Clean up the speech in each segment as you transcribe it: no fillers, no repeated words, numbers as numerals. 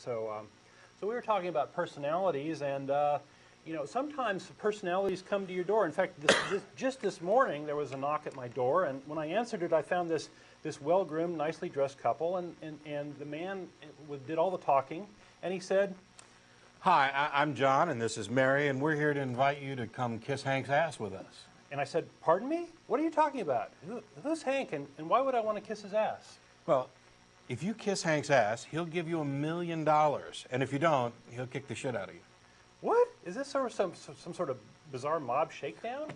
So we were talking about personalities, and you know, sometimes personalities come to your door. In fact, just this morning there was a knock at my door, and when I answered it, I found this well-groomed, nicely dressed couple, and the man did all the talking, and he said, "Hi, I'm John, and this is Mary, and we're here to invite you to come kiss Hank's ass with us." and I said, "Pardon me? What are you talking about? Who's Hank, and why would I want to kiss his ass?" Well, if you kiss Hank's ass, he'll give you $1 million, and if you don't, he'll kick the shit out of you. What? Is this sort of some sort of bizarre mob shakedown?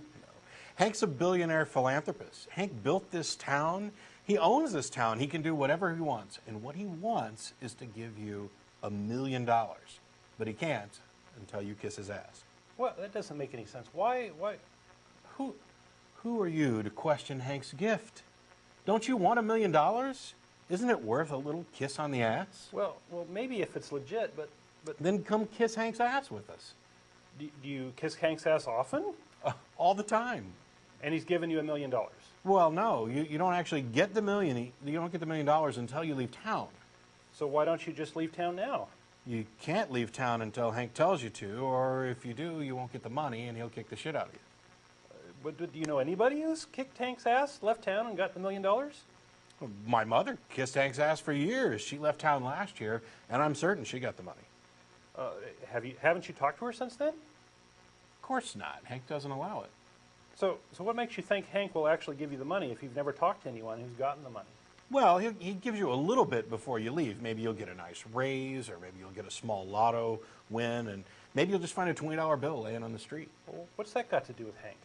Hank's a billionaire philanthropist. Hank built this town. He owns this town. He can do whatever he wants, and what he wants is to give you $1 million, but he can't until you kiss his ass. Well, that doesn't make any sense. Why? Who are you to question Hank's gift? Don't you want $1 million? Isn't it worth a little kiss on the ass? Well, maybe if it's legit, but Then come kiss Hank's ass with us. do you kiss Hank's ass often? All the time. And he's given you $1 million. Well, no, you don't actually get the million. You don't get the $1 million until you leave town. So why don't you just leave town now? You can't leave town until Hank tells you to, or if you do, you won't get the money and he'll kick the shit out of you. But do you know anybody who's kicked Hank's ass, left town, and got the $1 million? My mother kissed Hank's ass for years. She left town last year, and I'm certain she got the money. Haven't you talked to her since then? Of course not. Hank doesn't allow it. So what makes you think Hank will actually give you the money if you've never talked to anyone who's gotten the money? Well, he gives you a little bit before you leave. Maybe you'll get a nice raise, or maybe you'll get a small lotto win, and maybe you'll just find a $20 bill laying on the street. Well, what's that got to do with Hank?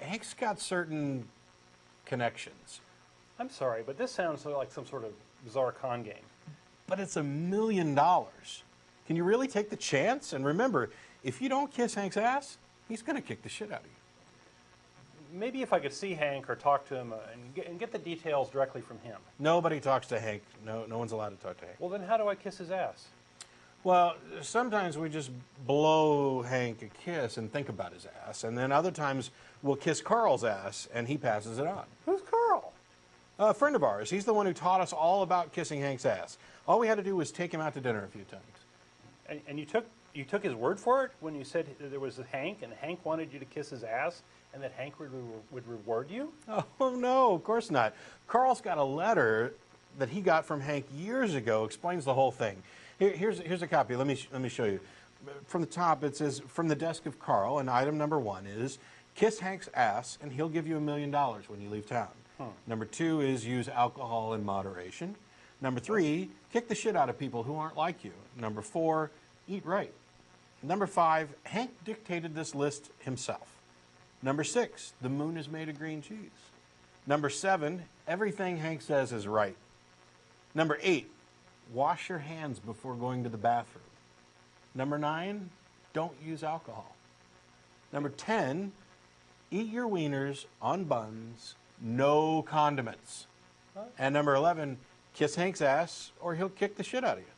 Hank's got certain connections. I'm sorry, but this sounds like some sort of bizarre con game. But it's $1 million. Can you really take the chance? And remember, if you don't kiss Hank's ass, he's going to kick the shit out of you. Maybe if I could see Hank or talk to him and get the details directly from him. Nobody talks to Hank. No one's allowed to talk to Hank. Well, then how do I kiss his ass? Well, sometimes we just blow Hank a kiss and think about his ass, and then other times we'll kiss Carl's ass and he passes it on. Who's Carl? A friend of ours. He's the one who taught us all about kissing Hank's ass. All we had to do was take him out to dinner a few times. And you took his word for it when you said there was a Hank and Hank wanted you to kiss his ass and that Hank would reward you? Oh, no, of course not. Carl's got a letter that he got from Hank years ago, explains the whole thing. Here's a copy. Let me show you. From the top, it says, "From the desk of Carl," and item number 1 is, "Kiss Hank's ass, and he'll give you $1 million when you leave town." Number 2 is, "Use alcohol in moderation." Number 3, "Kick the shit out of people who aren't like you." Number 4, "Eat right." Number 5, Hank dictated this list himself. Number 6, "The moon is made of green cheese." Number 7, "Everything Hank says is right." Number 8, "Wash your hands before going to the bathroom." Number 9, "Don't use alcohol." Number 10, "Eat your wieners on buns, no condiments." And number 11, "Kiss Hank's ass or he'll kick the shit out of you."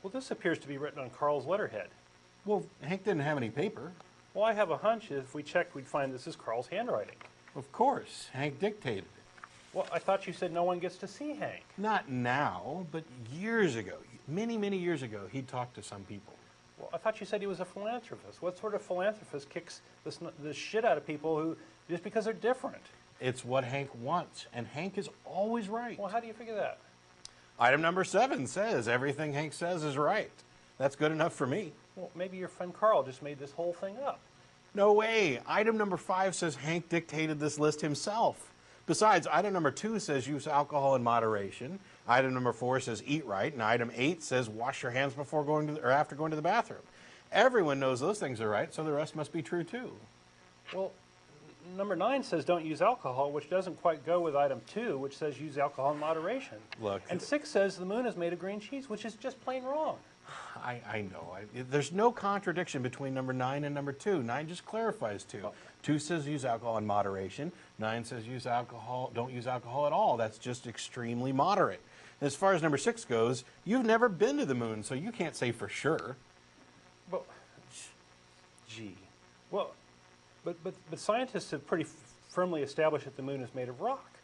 Well, this appears to be written on Carl's letterhead. Well, Hank didn't have any paper. Well, I have a hunch if we checked, we'd find this is Carl's handwriting. Of course, Hank dictated it. Well, I thought you said no one gets to see Hank. Not now, but years ago, many, many years ago, he talked to some people. Well, I thought you said he was a philanthropist. What sort of philanthropist kicks this shit out of people just because they're different? It's what Hank wants, and Hank is always right. Well, how do you figure that? Item number 7 says, "Everything Hank says is right." That's good enough for me. Well, maybe your friend Carl just made this whole thing up. No way. Item number 5 says Hank dictated this list himself. Besides, item number 2 says use alcohol in moderation. Item number 4 says eat right. And item 8 says wash your hands before going to or after going to the bathroom. Everyone knows those things are right, so the rest must be true too. Well, number 9 says don't use alcohol, which doesn't quite go with item 2, which says use alcohol in moderation. Look. And 6 says the moon is made of green cheese, which is just plain wrong. I know. There's no contradiction between number 9 and number 2. 9 just clarifies 2. Oh. 2 says use alcohol in moderation. 9 says don't use alcohol at all. That's just extremely moderate. As far as number 6 goes, you've never been to the moon, so you can't say for sure. Well, gee. Well, but scientists have pretty firmly established that the moon is made of rock.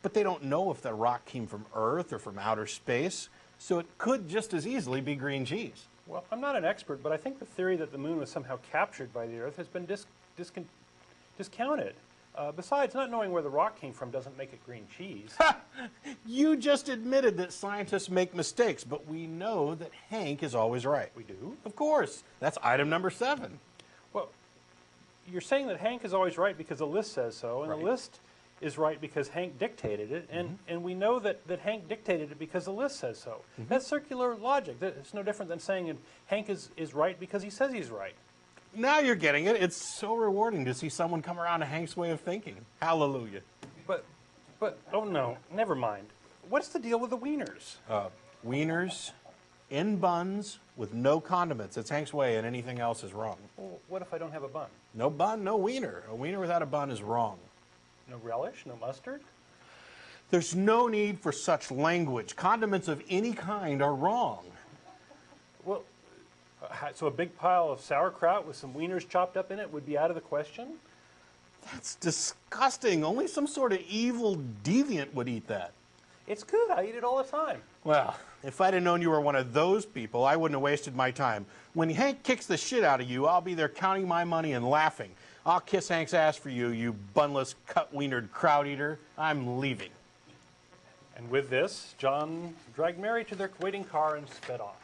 But they don't know if that rock came from Earth or from outer space. So it could just as easily be green cheese. Well, I'm not an expert, but I think the theory that the moon was somehow captured by the Earth has been discounted. Besides, not knowing where the rock came from doesn't make it green cheese. You just admitted that scientists make mistakes, but we know that Hank is always right. We do? Of course. That's item number 7. Well, you're saying that Hank is always right because the list says so, and Right. the list is right because Hank dictated it, and we know that Hank dictated it because the list says so. That's circular logic. It's no different than saying Hank is right because he says he's right. Now you're getting it. It's so rewarding to see someone come around to Hank's way of thinking. Hallelujah. But, oh no, never mind. What's the deal with the wieners? Wieners in buns with no condiments. It's Hank's way, and anything else is wrong. Well, what if I don't have a bun? No bun, no wiener. A wiener without a bun is wrong. No relish? No mustard? There's no need for such language. Condiments of any kind are wrong. Well, so a big pile of sauerkraut with some wieners chopped up in it would be out of the question? That's disgusting. Only some sort of evil deviant would eat that. It's good. I eat it all the time. Well, if I'd have known you were one of those people, I wouldn't have wasted my time. When Hank kicks the shit out of you, I'll be there counting my money and laughing. I'll kiss Hank's ass for you, you bunless, cut-wienered crowd eater. I'm leaving. And with this, John dragged Mary to their waiting car and sped off.